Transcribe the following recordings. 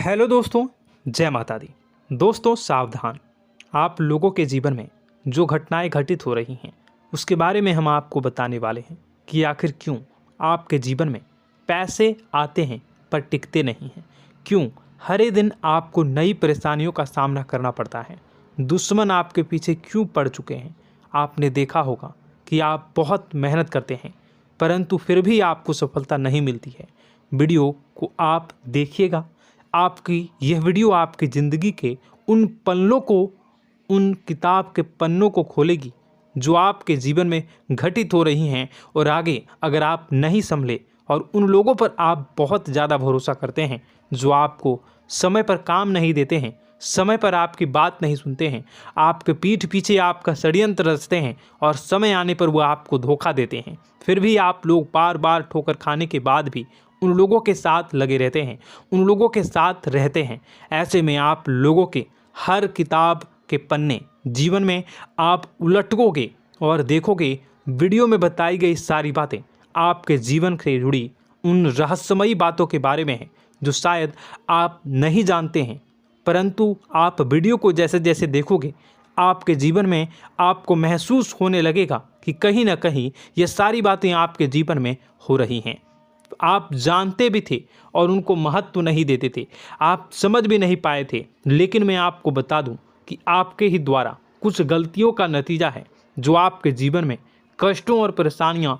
Hello दोस्तों, जय माता दी। दोस्तों सावधान, आप लोगों के जीवन में जो घटनाएं घटित हो रही हैं उसके बारे में हम आपको बताने वाले हैं कि आखिर क्यों आपके जीवन में पैसे आते हैं पर टिकते नहीं हैं। क्यों हर एक दिन आपको नई परेशानियों का सामना करना पड़ता है। दुश्मन आपके पीछे क्यों पड़ चुके हैं। आपने देखा होगा कि आप बहुत मेहनत करते हैं परंतु फिर भी आपको सफलता नहीं मिलती है। वीडियो को आप देखिएगा। आपकी यह वीडियो आपकी ज़िंदगी के उन पन्नों को, उन किताब के पन्नों को खोलेगी जो आपके जीवन में घटित हो रही हैं। और आगे अगर आप नहीं संभले और उन लोगों पर आप बहुत ज़्यादा भरोसा करते हैं जो आपको समय पर काम नहीं देते हैं, समय पर आपकी बात नहीं सुनते हैं, आपके पीठ पीछे आपका षड्यंत्र रचते हैं और समय आने पर वो आपको धोखा देते हैं, फिर भी आप लोग बार बार ठोकर खाने के बाद भी उन लोगों के साथ लगे रहते हैं, उन लोगों के साथ रहते हैं। ऐसे में आप लोगों के हर किताब के पन्ने जीवन में आप उलटोगे और देखोगे वीडियो में बताई गई सारी बातें आपके जीवन से जुड़ी उन रहस्यमयी बातों के बारे में हैं जो शायद आप नहीं जानते हैं। परंतु आप वीडियो को जैसे जैसे देखोगे आपके जीवन में आपको महसूस होने लगेगा कि कहीं ना कहीं ये सारी बातें आपके जीवन में हो रही हैं। आप जानते भी थे और उनको महत्व नहीं देते थे, आप समझ भी नहीं पाए थे। लेकिन मैं आपको बता दूं कि आपके ही द्वारा कुछ गलतियों का नतीजा है जो आपके जीवन में कष्टों और परेशानियां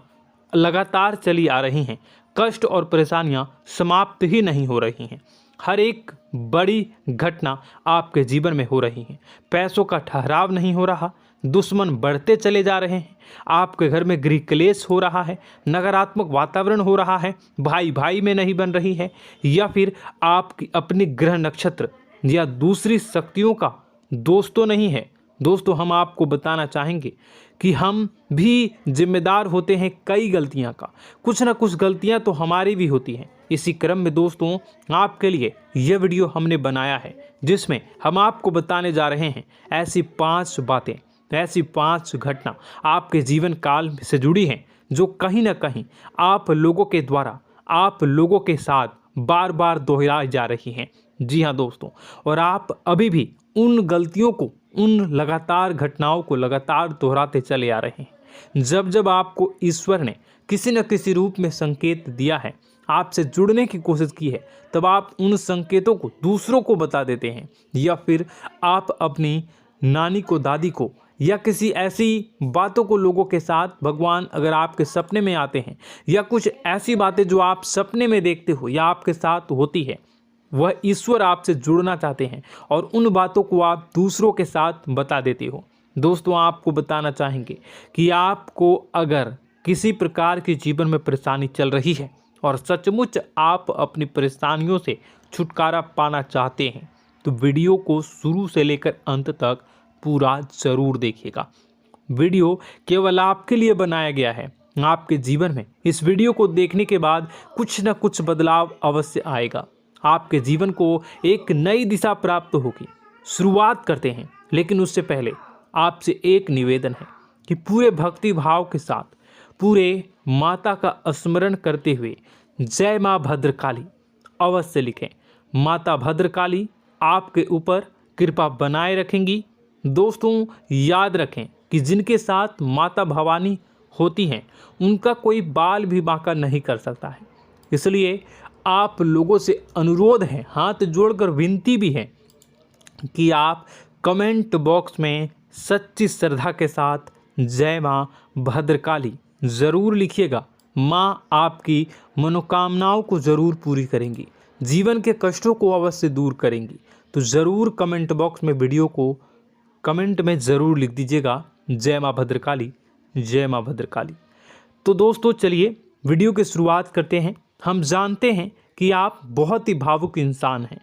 लगातार चली आ रही हैं। कष्ट और परेशानियां समाप्त ही नहीं हो रही हैं। हर एक बड़ी घटना आपके जीवन में हो रही है। पैसों का ठहराव नहीं हो रहा, दुश्मन बढ़ते चले जा रहे हैं, आपके घर में गृह क्लेश हो रहा है, नकारात्मक वातावरण हो रहा है, भाई भाई में नहीं बन रही है, या फिर आपकी अपनी ग्रह नक्षत्र या दूसरी शक्तियों का दोस्तों नहीं है। दोस्तों हम आपको बताना चाहेंगे कि हम भी जिम्मेदार होते हैं कई गलतियां का। कुछ ना कुछ गलतियां तो हमारी भी होती हैं। इसी क्रम में दोस्तों आपके लिए यह वीडियो हमने बनाया है जिसमें हम आपको बताने जा रहे हैं ऐसी 5 बातें, ऐसी 5 घटना आपके जीवन काल से जुड़ी हैं जो कहीं ना कहीं आप लोगों के द्वारा आप लोगों के साथ बार बार दोहराई जा रही हैं। जी हाँ दोस्तों, और आप अभी भी उन गलतियों को, उन लगातार घटनाओं को लगातार दोहराते चले आ रहे हैं। जब जब आपको ईश्वर ने किसी न किसी रूप में संकेत दिया है, आपसे जुड़ने की कोशिश की है, तब आप उन संकेतों को दूसरों को बता देते हैं, या फिर आप अपनी नानी को, दादी को, या किसी ऐसी बातों को लोगों के साथ, भगवान अगर आपके सपने में आते हैं या कुछ ऐसी बातें जो आप सपने में देखते हो या आपके साथ होती है, वह ईश्वर आपसे जुड़ना चाहते हैं और उन बातों को आप दूसरों के साथ बता देते हो। दोस्तों आपको बताना चाहेंगे कि आपको अगर किसी प्रकार की जीवन में परेशानी चल रही है और सचमुच आप अपनी परेशानियों से छुटकारा पाना चाहते हैं तो वीडियो को शुरू से लेकर अंत तक पूरा जरूर देखिएगा। वीडियो केवल आपके लिए बनाया गया है। आपके जीवन में इस वीडियो को देखने के बाद कुछ न कुछ बदलाव अवश्य आएगा। आपके जीवन को एक नई दिशा प्राप्त होगी। शुरुआत करते हैं, लेकिन उससे पहले आपसे एक निवेदन है कि पूरे भक्ति भाव के साथ पूरे माता का स्मरण करते हुए जय माँ भद्रकाली अवश्य लिखें। माता भद्रकाली आपके ऊपर कृपा बनाए रखेंगी। दोस्तों याद रखें कि जिनके साथ माता भवानी होती हैं उनका कोई बाल भी बांका नहीं कर सकता है। इसलिए आप लोगों से अनुरोध है, हाथ जोड़कर विनती भी है कि आप कमेंट बॉक्स में सच्ची श्रद्धा के साथ जय माँ भद्रकाली ज़रूर लिखिएगा। माँ आपकी मनोकामनाओं को ज़रूर पूरी करेंगी, जीवन के कष्टों को अवश्य दूर करेंगी। तो ज़रूर कमेंट बॉक्स में वीडियो को कमेंट में ज़रूर लिख दीजिएगा जय माँ भद्रकाली, जय माँ भद्रकाली। तो दोस्तों चलिए वीडियो की शुरुआत करते हैं। हम जानते हैं कि आप बहुत ही भावुक इंसान हैं।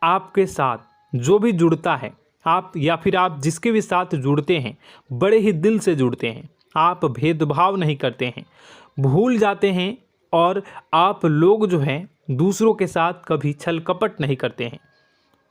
आपके साथ जो भी जुड़ता है, आप या फिर आप जिसके भी साथ जुड़ते हैं बड़े ही दिल से जुड़ते हैं। आप भेदभाव नहीं करते हैं, भूल जाते हैं, और आप लोग जो हैं दूसरों के साथ कभी छल कपट नहीं करते हैं।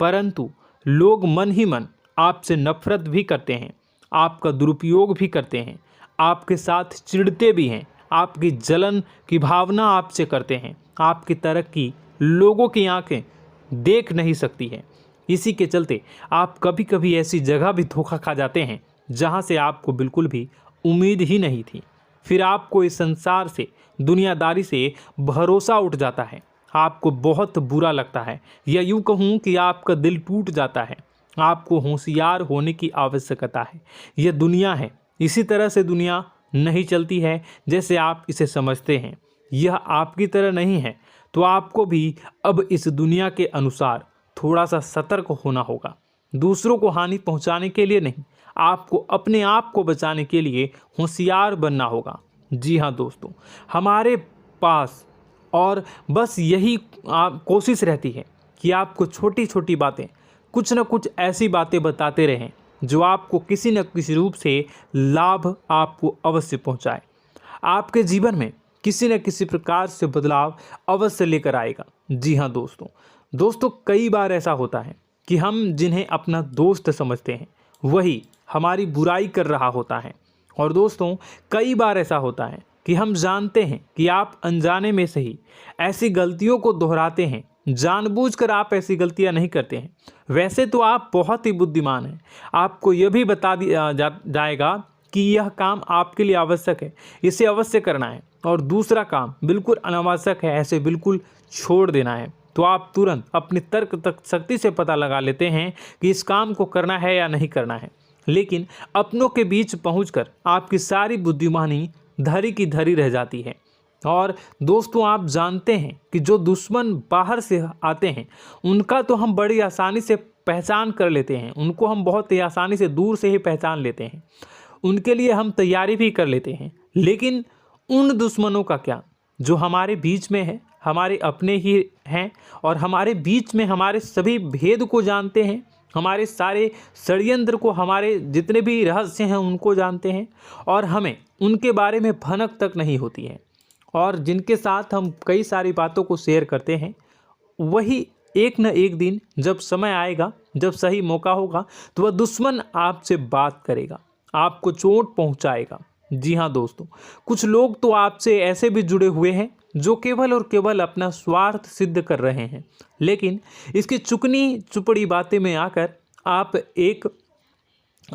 परंतु लोग मन ही मन आपसे नफरत भी करते हैं, आपका दुरुपयोग भी करते हैं, आपके साथ चिढ़ते भी हैं, आपकी जलन की भावना आपसे करते हैं। आपकी तरक्की लोगों की आंखें देख नहीं सकती है। इसी के चलते आप कभी कभी ऐसी जगह भी धोखा खा जाते हैं जहां से आपको बिल्कुल भी उम्मीद ही नहीं थी। फिर आपको इस संसार से, दुनियादारी से भरोसा उठ जाता है। आपको बहुत बुरा लगता है, या यूँ कहूँ कि आपका दिल टूट जाता है। आपको होशियार होने की आवश्यकता है। यह दुनिया है, इसी तरह से दुनिया नहीं चलती है जैसे आप इसे समझते हैं। यह आपकी तरह नहीं है, तो आपको भी अब इस दुनिया के अनुसार थोड़ा सा सतर्क होना होगा। दूसरों को हानि पहुंचाने के लिए नहीं, आपको अपने आप को बचाने के लिए होशियार बनना होगा। जी हाँ दोस्तों, हमारे पास और बस यही कोशिश रहती है कि आपको छोटी छोटी बातें, कुछ न कुछ ऐसी बातें बताते रहें जो आपको किसी न किसी रूप से लाभ आपको अवश्य पहुंचाए, आपके जीवन में किसी न किसी प्रकार से बदलाव अवश्य लेकर आएगा। जी हाँ दोस्तों, कई बार ऐसा होता है कि हम जिन्हें अपना दोस्त समझते हैं वही हमारी बुराई कर रहा होता है। और दोस्तों, कई बार ऐसा होता है कि हम जानते हैं कि आप अनजाने में से ही ऐसी गलतियों को दोहराते हैं। जानबूझकर आप ऐसी गलतियां नहीं करते हैं। वैसे तो आप बहुत ही बुद्धिमान हैं। आपको यह भी बता दिया जाएगा कि यह काम आपके लिए आवश्यक है, इसे अवश्य करना है, और दूसरा काम बिल्कुल अनावश्यक है, ऐसे बिल्कुल छोड़ देना है। तो आप तुरंत अपनी तर्क तक शक्ति से पता लगा लेते हैं कि इस काम को करना है या नहीं करना है। लेकिन अपनों के बीच पहुंचकर आपकी सारी बुद्धिमानी धरी की धरी रह जाती है। और दोस्तों, आप जानते हैं कि जो दुश्मन बाहर से आते हैं उनका तो हम बड़ी आसानी से पहचान कर लेते हैं, उनको हम बहुत ही आसानी से दूर से ही पहचान लेते हैं, उनके लिए हम तैयारी भी कर लेते हैं। लेकिन उन दुश्मनों का क्या जो हमारे बीच में है, हमारे अपने ही हैं, और हमारे बीच में हमारे सभी भेद को जानते हैं, हमारे सारे षड्यंत्र को, हमारे जितने भी रहस्य हैं उनको जानते हैं, और हमें उनके बारे में भनक तक नहीं होती है, और जिनके साथ हम कई सारी बातों को शेयर करते हैं, वही एक न एक दिन जब समय आएगा, जब सही मौका होगा, तो वह दुश्मन आपसे बात करेगा, आपको चोट पहुंचाएगा। जी हाँ दोस्तों, कुछ लोग तो आपसे ऐसे भी जुड़े हुए हैं जो केवल और केवल अपना स्वार्थ सिद्ध कर रहे हैं। लेकिन इसकी चुकनी चुपड़ी बातें में आकर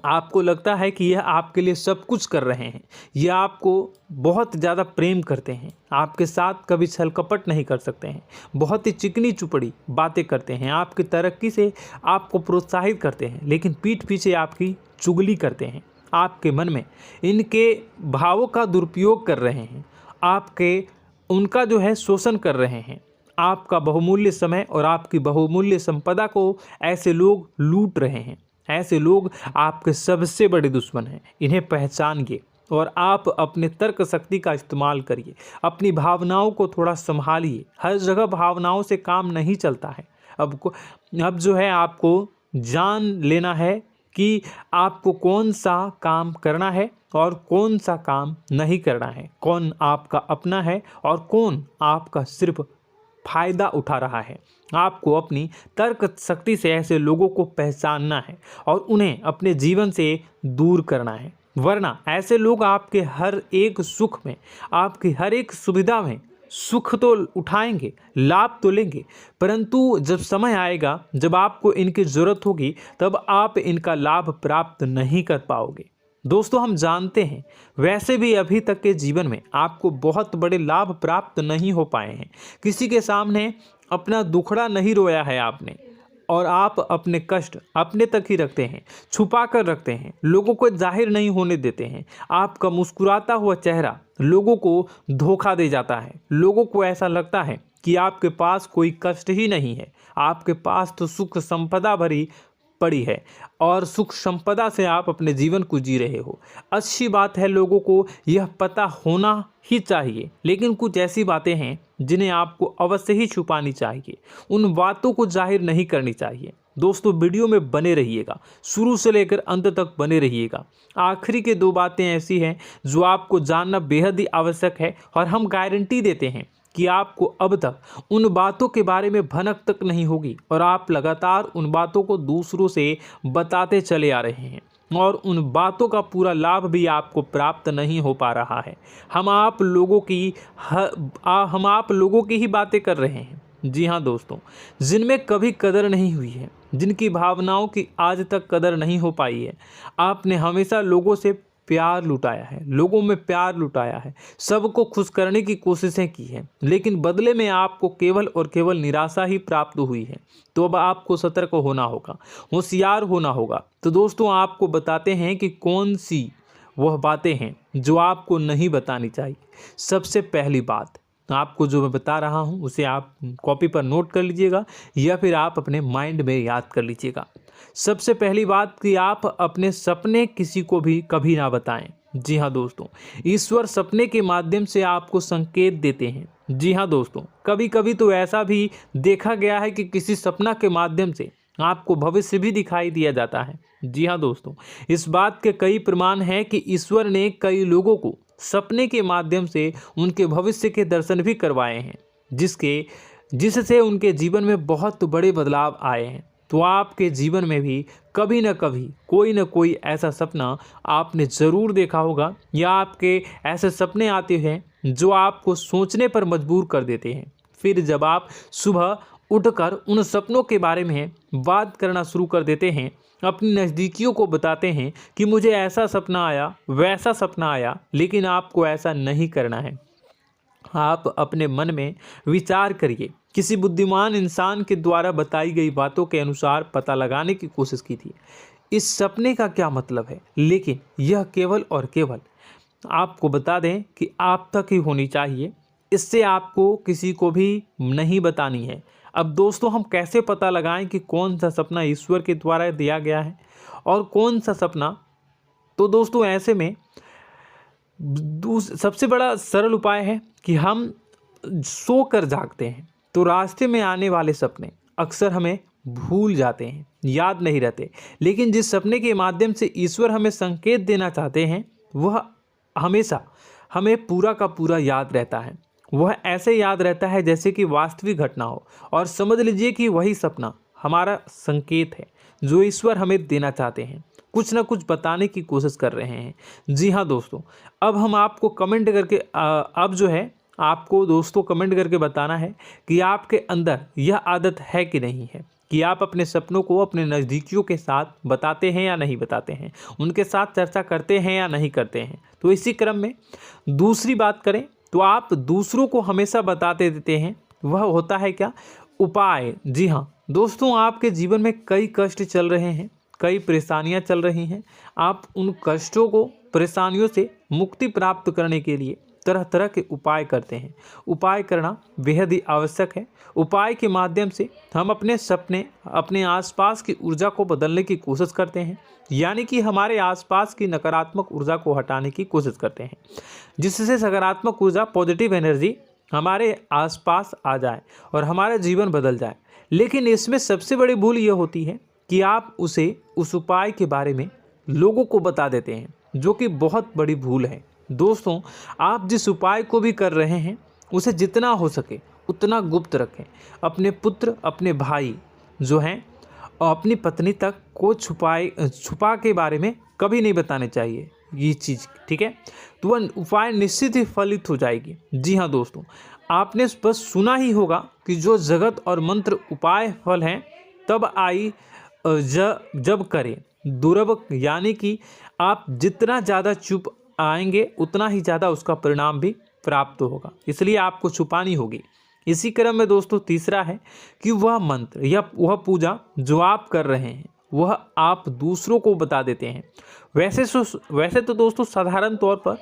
आपको लगता है कि यह आपके लिए सब कुछ कर रहे हैं, यह आपको बहुत ज़्यादा प्रेम करते हैं, आपके साथ कभी छल कपट नहीं कर सकते हैं, बहुत ही चिकनी चुपड़ी बातें करते हैं, आपकी तरक्की से आपको प्रोत्साहित करते हैं, लेकिन पीठ पीछे आपकी चुगली करते हैं, आपके मन में इनके भावों का दुरुपयोग कर रहे हैं, उनका जो है शोषण कर रहे हैं। आपका बहुमूल्य समय और आपकी बहुमूल्य संपदा को ऐसे लोग लूट रहे हैं। ऐसे लोग आपके सबसे बड़े दुश्मन हैं। इन्हें पहचानिए और आप अपने तर्क शक्ति का इस्तेमाल करिए। अपनी भावनाओं को थोड़ा संभालिए। हर जगह भावनाओं से काम नहीं चलता है। अब जो है आपको जान लेना है कि आपको कौन सा काम करना है और कौन सा काम नहीं करना है, कौन आपका अपना है और कौन आपका सिर्फ फायदा उठा रहा है। आपको अपनी तर्क शक्ति से ऐसे लोगों को पहचानना है और उन्हें अपने जीवन से दूर करना है, वरना ऐसे लोग आपके हर एक सुख में, आपकी हर एक सुविधा में सुख तो उठाएंगे, लाभ तो लेंगे, परंतु जब समय आएगा, जब आपको इनकी ज़रूरत होगी, तब आप इनका लाभ प्राप्त नहीं कर पाओगे। दोस्तों, हम जानते हैं वैसे भी अभी तक के जीवन में आपको बहुत बड़े लाभ प्राप्त नहीं हो पाए हैं। किसी के सामने अपना दुखड़ा नहीं रोया है आपने, और आप अपने कष्ट अपने तक ही रखते हैं, छुपा कर रखते हैं, लोगों को जाहिर नहीं होने देते हैं। आपका मुस्कुराता हुआ चेहरा लोगों को धोखा दे जाता है। लोगों को ऐसा लगता है कि आपके पास कोई कष्ट ही नहीं है, आपके पास तो सुख संपदा भरी पड़ी है और सुख संपदा से आप अपने जीवन को जी रहे हो। अच्छी बात है, लोगों को यह पता होना ही चाहिए, लेकिन कुछ ऐसी बातें हैं जिन्हें आपको अवश्य ही छुपानी चाहिए। उन बातों को जाहिर नहीं करनी चाहिए। दोस्तों, वीडियो में बने रहिएगा, शुरू से लेकर अंत तक बने रहिएगा। आखिरी के 2 बातें ऐसी हैं जो आपको जानना बेहद ही आवश्यक है, और हम गारंटी देते हैं कि आपको अब तक उन बातों के बारे में भनक तक नहीं होगी, और आप लगातार उन बातों को दूसरों से बताते चले आ रहे हैं, और उन बातों का पूरा लाभ भी आपको प्राप्त नहीं हो पा रहा है। हम आप लोगों की ही बातें कर रहे हैं, जी हाँ दोस्तों, जिनमें कभी कदर नहीं हुई है, जिनकी भावनाओं की आज तक कदर नहीं हो पाई है। आपने हमेशा लोगों से प्यार लुटाया है, लोगों में प्यार लुटाया है, सबको खुश करने की कोशिशें की है, लेकिन बदले में आपको केवल और केवल निराशा ही प्राप्त हुई है। तो अब आपको सतर्क होना होगा, होशियार होना होगा। तो दोस्तों आपको बताते हैं कि कौन सी वह बातें हैं जो आपको नहीं बतानी चाहिए। सबसे पहली बात आपको जो मैं बता रहा हूं उसे आप कॉपी पर नोट कर लीजिएगा या फिर आप अपने माइंड में याद कर लीजिएगा। सबसे पहली बात कि आप अपने सपने किसी को भी कभी ना बताएं। जी हाँ दोस्तों, ईश्वर सपने के माध्यम से आपको संकेत देते हैं। जी हाँ दोस्तों, कभी कभी तो ऐसा भी देखा गया है कि किसी सपना के माध्यम से आपको भविष्य भी दिखाई दिया जाता है। जी हाँ दोस्तों, इस बात के कई प्रमाण हैं कि ईश्वर ने कई लोगों को सपने के माध्यम से उनके भविष्य के दर्शन भी करवाए हैं, जिससे उनके जीवन में बहुत बड़े बदलाव आए हैं। तो आपके जीवन में भी कभी न कभी कोई न कोई ऐसा सपना आपने ज़रूर देखा होगा, या आपके ऐसे सपने आते हैं जो आपको सोचने पर मजबूर कर देते हैं। फिर जब आप सुबह उठकर उन सपनों के बारे में बात करना शुरू कर देते हैं, अपनी नज़दीकियों को बताते हैं कि मुझे ऐसा सपना आया, वैसा सपना आया, लेकिन आपको ऐसा नहीं करना है। आप अपने मन में विचार करिए। किसी बुद्धिमान इंसान के द्वारा बताई गई बातों के अनुसार पता लगाने की कोशिश की थी इस सपने का क्या मतलब है, लेकिन यह केवल और केवल आपको बता दें कि आप तक ही होनी चाहिए। इससे आपको किसी को भी नहीं बतानी है। अब दोस्तों हम कैसे पता लगाएं कि कौन सा सपना ईश्वर के द्वारा दिया गया है और कौन सा सपना? तो दोस्तों ऐसे में सबसे बड़ा सरल उपाय है कि हम सोकर जागते हैं तो रास्ते में आने वाले सपने अक्सर हमें भूल जाते हैं, याद नहीं रहते। लेकिन जिस सपने के माध्यम से ईश्वर हमें संकेत देना चाहते हैं वह हमेशा हमें पूरा का पूरा याद रहता है। वह ऐसे याद रहता है जैसे कि वास्तविक घटना हो, और समझ लीजिए कि वही सपना हमारा संकेत है जो ईश्वर हमें देना चाहते हैं, कुछ ना कुछ बताने की कोशिश कर रहे हैं। जी हाँ दोस्तों, अब हम आपको कमेंट करके अब जो है आपको दोस्तों कमेंट करके बताना है कि आपके अंदर यह आदत है कि नहीं है कि आप अपने सपनों को अपने नज़दीकियों के साथ बताते हैं या नहीं बताते हैं, उनके साथ चर्चा करते हैं या नहीं करते हैं। तो इसी क्रम में दूसरी बात करें तो आप दूसरों को हमेशा बताते देते हैं, वह होता है क्या? उपाय। जी हाँ दोस्तों, आपके जीवन में कई कष्ट चल रहे हैं, कई परेशानियां चल रही हैं। आप उन कष्टों को, परेशानियों से मुक्ति प्राप्त करने के लिए तरह तरह के उपाय करते हैं। उपाय करना बेहद ही आवश्यक है। उपाय के माध्यम से हम अपने सपने, अपने आसपास की ऊर्जा को बदलने की कोशिश करते हैं, यानी कि हमारे आसपास की नकारात्मक ऊर्जा को हटाने की कोशिश करते हैं, जिससे सकारात्मक ऊर्जा, पॉजिटिव एनर्जी हमारे आसपास आ जाए और हमारा जीवन बदल जाए। लेकिन इसमें सबसे बड़ी भूल यह होती है कि आप उस उपाय के बारे में लोगों को बता देते हैं, जो कि बहुत बड़ी भूल है। दोस्तों आप जिस उपाय को भी कर रहे हैं उसे जितना हो सके उतना गुप्त रखें। अपने पुत्र, अपने भाई जो हैं और अपनी पत्नी तक को छुपा के बारे में कभी नहीं बताने चाहिए ये चीज़, ठीक है? तो वह उपाय निश्चित ही फलित हो जाएगी। जी हाँ दोस्तों, आपने बस सुना ही होगा कि जो जगत और मंत्र उपाय फल हैं तब आई जब करें दुर्लभ, यानी कि आप जितना ज़्यादा चुप आएंगे उतना ही ज़्यादा उसका परिणाम भी प्राप्त होगा, इसलिए आपको छुपानी होगी। इसी क्रम में दोस्तों तीसरा है कि वह मंत्र या वह पूजा जो आप कर रहे हैं वह आप दूसरों को बता देते हैं। वैसे तो दोस्तों साधारण तौर पर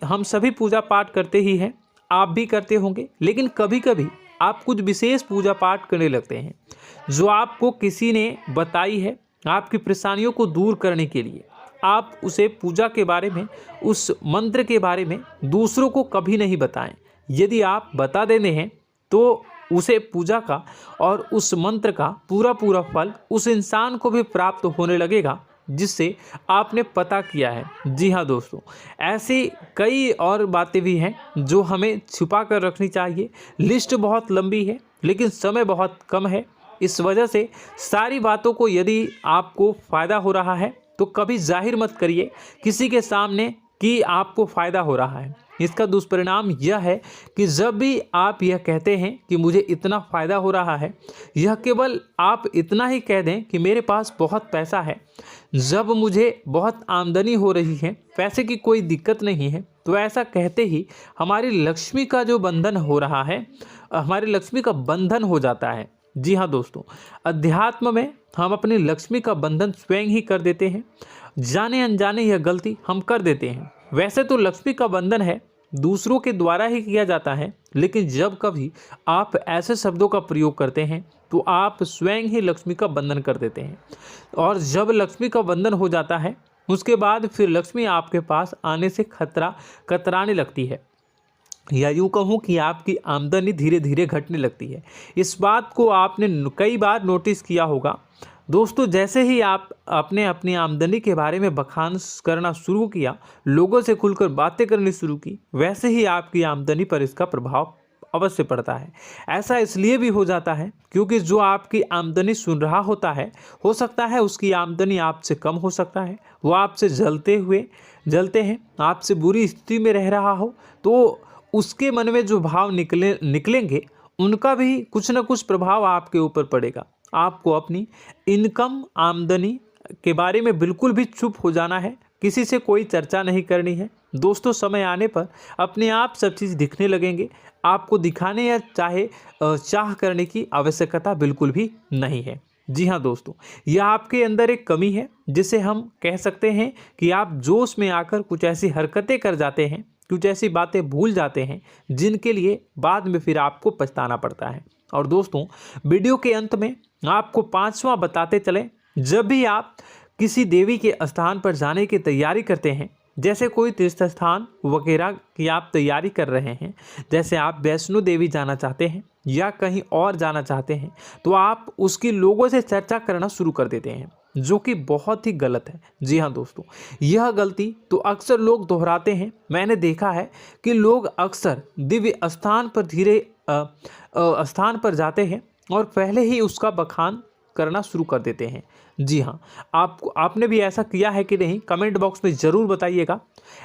हम सभी पूजा पाठ करते ही हैं, आप भी करते होंगे, लेकिन कभी कभी आप कुछ विशेष पूजा पाठ करने लगते हैं जो आपको किसी ने बताई है आपकी परेशानियों को दूर करने के लिए। आप उसे पूजा के बारे में, उस मंत्र के बारे में दूसरों को कभी नहीं बताएं। यदि आप बता देते हैं तो उसे पूजा का और उस मंत्र का पूरा फल उस इंसान को भी प्राप्त होने लगेगा जिससे आपने पता किया है। जी हाँ दोस्तों, ऐसी कई और बातें भी हैं जो हमें छुपा कर रखनी चाहिए। लिस्ट बहुत लंबी है लेकिन समय बहुत कम है, इस वजह से सारी बातों को यदि आपको फ़ायदा हो रहा है तो कभी जाहिर मत करिए किसी के सामने कि आपको फ़ायदा हो रहा है। इसका दुष्परिणाम यह है कि जब भी आप यह कहते हैं कि मुझे इतना फ़ायदा हो रहा है, यह केवल आप इतना ही कह दें कि मेरे पास बहुत पैसा है, जब मुझे बहुत आमदनी हो रही है, पैसे की कोई दिक्कत नहीं है, तो ऐसा कहते ही हमारी लक्ष्मी का जो बंधन हो रहा है, हमारी लक्ष्मी का बंधन हो जाता है। जी हाँ दोस्तों, अध्यात्म में हम अपनी लक्ष्मी का बंधन स्वयं ही कर देते हैं। जाने अनजाने यह गलती हम कर देते हैं। वैसे तो लक्ष्मी का बंधन है दूसरों के द्वारा ही किया जाता है, लेकिन जब कभी आप ऐसे शब्दों का प्रयोग करते हैं तो आप स्वयं ही लक्ष्मी का बंधन कर देते हैं। और जब लक्ष्मी का बंधन हो जाता है उसके बाद फिर लक्ष्मी आपके पास आने से कतराने लगती है, या यूँ कहूँ कि आपकी आमदनी धीरे धीरे घटने लगती है। इस बात को आपने कई बार नोटिस किया होगा दोस्तों। जैसे ही आप अपने अपनी आमदनी के बारे में बखान करना शुरू किया, लोगों से खुलकर बातें करनी शुरू की, वैसे ही आपकी आमदनी पर इसका प्रभाव अवश्य पड़ता है। ऐसा इसलिए भी हो जाता है क्योंकि जो आपकी आमदनी सुन रहा होता है, हो सकता है उसकी आमदनी आपसे कम हो सकता है, वो आपसे जलते हैं, आपसे बुरी स्थिति में रह रहा हो, तो उसके मन में जो भाव निकलेंगे उनका भी कुछ न कुछ प्रभाव आपके ऊपर पड़ेगा। आपको अपनी इनकम आमदनी के बारे में बिल्कुल भी चुप हो जाना है, किसी से कोई चर्चा नहीं करनी है दोस्तों। समय आने पर अपने आप सब चीज़ दिखने लगेंगे। आपको दिखाने या चाह करने की आवश्यकता बिल्कुल भी नहीं है। जी हाँ दोस्तों, यह आपके अंदर एक कमी है जिसे हम कह सकते हैं कि आप जोश में आकर कुछ ऐसी हरकतें कर जाते हैं, कुछ ऐसी बातें भूल जाते हैं जिनके लिए बाद में फिर आपको पछताना पड़ता है। और दोस्तों, वीडियो के अंत में आपको 5वां बताते चलें, जब भी आप किसी देवी के स्थान पर जाने की तैयारी करते हैं, जैसे कोई तीर्थ स्थान वगैरह की आप तैयारी कर रहे हैं, जैसे आप वैष्णो देवी जाना चाहते हैं या कहीं और जाना चाहते हैं, तो आप उसकी लोगों से चर्चा करना शुरू कर देते हैं, जो कि बहुत ही गलत है। जी हाँ दोस्तों, यह गलती तो अक्सर लोग दोहराते हैं। मैंने देखा है कि लोग अक्सर दिव्य स्थान पर जाते हैं और पहले ही उसका बखान करना शुरू कर देते हैं। जी हाँ, आपने भी ऐसा किया है कि नहीं, कमेंट बॉक्स में ज़रूर बताइएगा।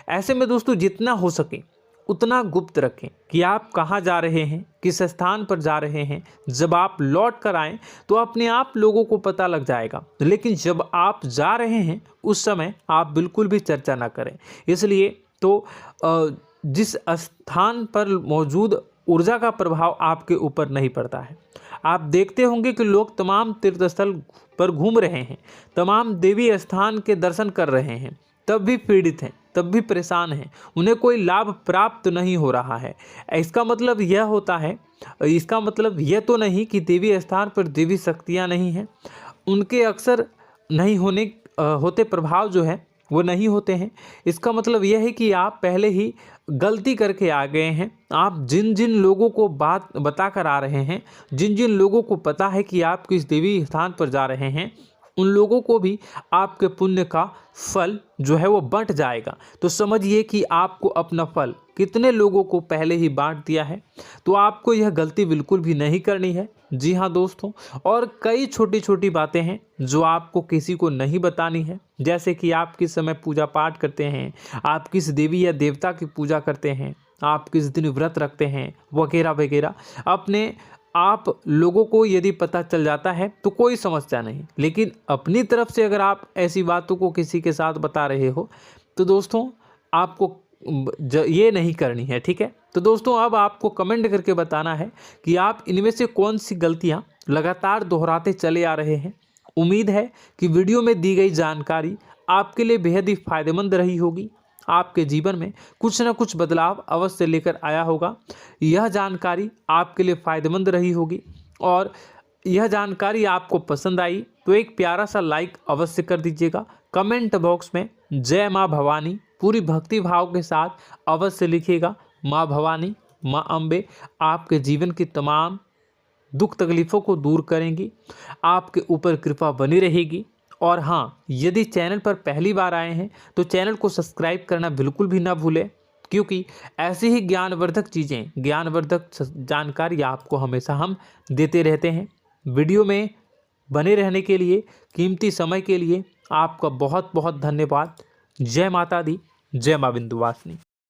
ऐसे में दोस्तों, जितना हो सके उतना गुप्त रखें कि आप कहाँ जा रहे हैं, किस स्थान पर जा रहे हैं। जब आप लौट कर आएँ तो अपने आप लोगों को पता लग जाएगा, लेकिन जब आप जा रहे हैं उस समय आप बिल्कुल भी चर्चा ना करें। इसलिए तो जिस स्थान पर मौजूद ऊर्जा का प्रभाव आपके ऊपर नहीं पड़ता है। आप देखते होंगे कि लोग तमाम तीर्थस्थल पर घूम रहे हैं, तमाम देवी स्थान के दर्शन कर रहे हैं, तब भी पीड़ित हैं, तब भी परेशान हैं, उन्हें कोई लाभ प्राप्त नहीं हो रहा है। इसका मतलब यह तो नहीं कि देवी स्थान पर देवी शक्तियाँ नहीं हैं, उनके अक्सर नहीं होते प्रभाव जो है वो नहीं होते हैं। इसका मतलब यह है कि आप पहले ही गलती करके आ गए हैं। आप जिन जिन लोगों को बात बता कर आ रहे हैं, जिन जिन लोगों को पता है कि आप किस देवी स्थान पर जा रहे हैं, उन लोगों को भी आपके पुण्य का फल जो है वो बंट जाएगा। तो समझिए कि आपको अपना फल कितने लोगों को पहले ही बांट दिया है। तो आपको यह गलती बिल्कुल भी नहीं करनी है। जी हाँ दोस्तों, और कई छोटी छोटी बातें हैं जो आपको किसी को नहीं बतानी है, जैसे कि आप किस समय पूजा पाठ करते हैं, आप किस देवी या देवता की पूजा करते हैं, आप किस दिन व्रत रखते हैं, वगैरह वगैरह। अपने आप लोगों को यदि पता चल जाता है तो कोई समस्या नहीं, लेकिन अपनी तरफ से अगर आप ऐसी बातों को किसी के साथ बता रहे हो तो दोस्तों आपको ये नहीं करनी है, ठीक है। तो दोस्तों, अब आपको कमेंट करके बताना है कि आप इनमें से कौन सी गलतियां लगातार दोहराते चले आ रहे हैं। उम्मीद है कि वीडियो में दी गई जानकारी आपके लिए बेहद ही फायदेमंद रही होगी, आपके जीवन में कुछ न कुछ बदलाव अवश्य लेकर आया होगा। यह जानकारी आपके लिए फ़ायदेमंद रही होगी और यह जानकारी आपको पसंद आई तो एक प्यारा सा लाइक अवश्य कर दीजिएगा। कमेंट बॉक्स में जय माँ भवानी पूरी भक्ति भाव के साथ अवश्य लिखिएगा। माँ भवानी, माँ अम्बे आपके जीवन की तमाम दुख तकलीफ़ों को दूर करेंगी, आपके ऊपर कृपा बनी रहेगी। और हाँ, यदि चैनल पर पहली बार आए हैं तो चैनल को सब्सक्राइब करना बिल्कुल भी ना भूलें, क्योंकि ऐसी ही ज्ञानवर्धक चीज़ें, ज्ञानवर्धक जानकारी आपको हमेशा हम देते रहते हैं। वीडियो में बने रहने के लिए, कीमती समय के लिए आपका बहुत बहुत धन्यवाद। जय माता दी, जय माँ विंध्यवासिनी।